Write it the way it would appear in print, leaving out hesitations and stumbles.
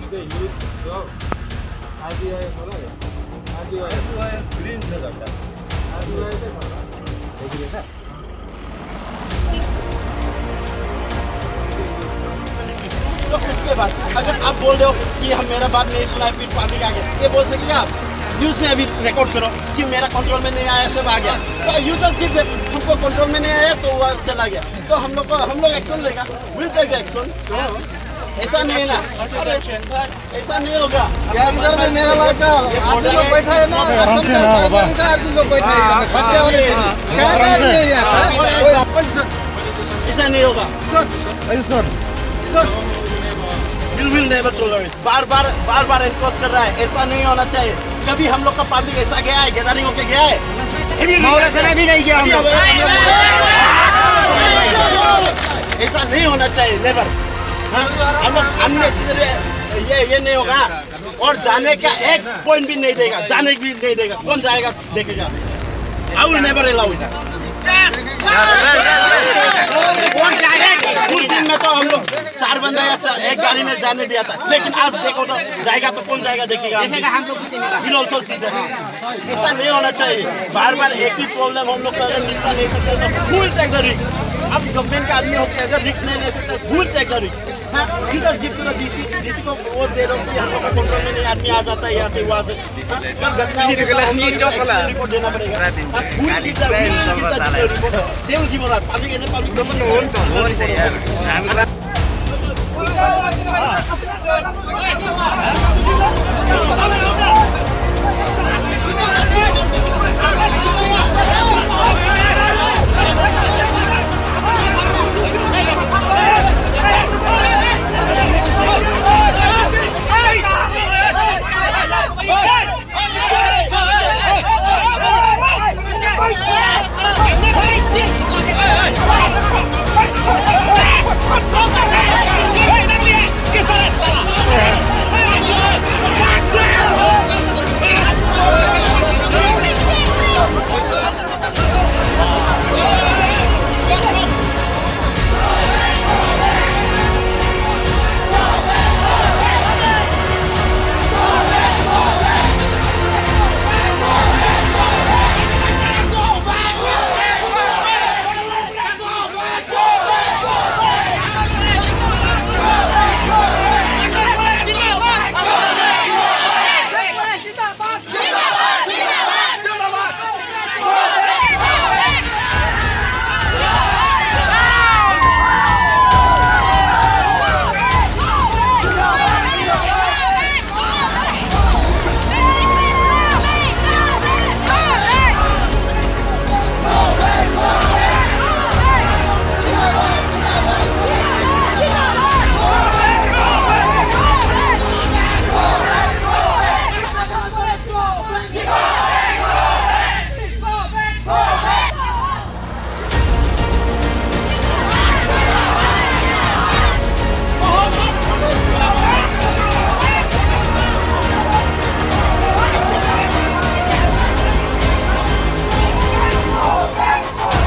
the youth job. RBI खोला है RBI green से जाता है RBI से खोला देखिए ना तो उसके बाद अगर आप बोल रहे हो कि हम मेरा बात नहीं सुना है फिर पब्लिक आ गया ये बोल सकेंगे आप न्यूज़ में अभी रिकॉर्ड करो कि मेरा कंट्रोल में नहीं आया सब आ गया तो यू जस्ट गिव देम हमको कंट्रोल में नहीं आया तो वो चला गया तो हम लोग एक्शन लेगा विल टेक द एक्शन ऐसा नहीं है ना ऐसा नहीं होगा क्या इधर में मेरा लड़का आदमी लोग बैठा है ना आराम से आदमी लोग बैठा है बच्चे वाले क्या कर रहे हैं यार ऐसा नहीं होगा सर विल नेवर टॉलरेट बार बार एनकोर्स कर रहा है ऐसा नहीं होना चाहिए कभी हम लोग का पब्लिक ऐसा गया है गैदरिंग होके गया है भी नहीं गया ऐसा नहीं होना चाहिए नेवर हम लोग अननेसेसरी ये नहीं होगा और जाने का एक पॉइंट भी नहीं देगा जाने भी नहीं देगा कौन जाएगा देखेगा I will never allow it उस दिन में तो हम लोग 4 बंदा या एक गाड़ी में जाने दिया था लेकिन आज देखो तो जाएगा तो कौन जाएगा देखेगा विल ऑल्सो सी दैट ऐसा नहीं होना चाहिए बार बार एक ही प्रॉब्लम हम लोग अगर निपटा नहीं सकते तो फुल टेक द रिस्क अब गवर्नमेंट का आदमी होकर अगर रिस्क नहीं ले सकते full take the risk you just give to the DC को वो दे दो कि हम लोग का कंट्रोल में नहीं आदमी आ जाता है यहाँ से वहाँ से घटना रिपोर्ट देना पड़ेगा full give the report they will give us public as a public government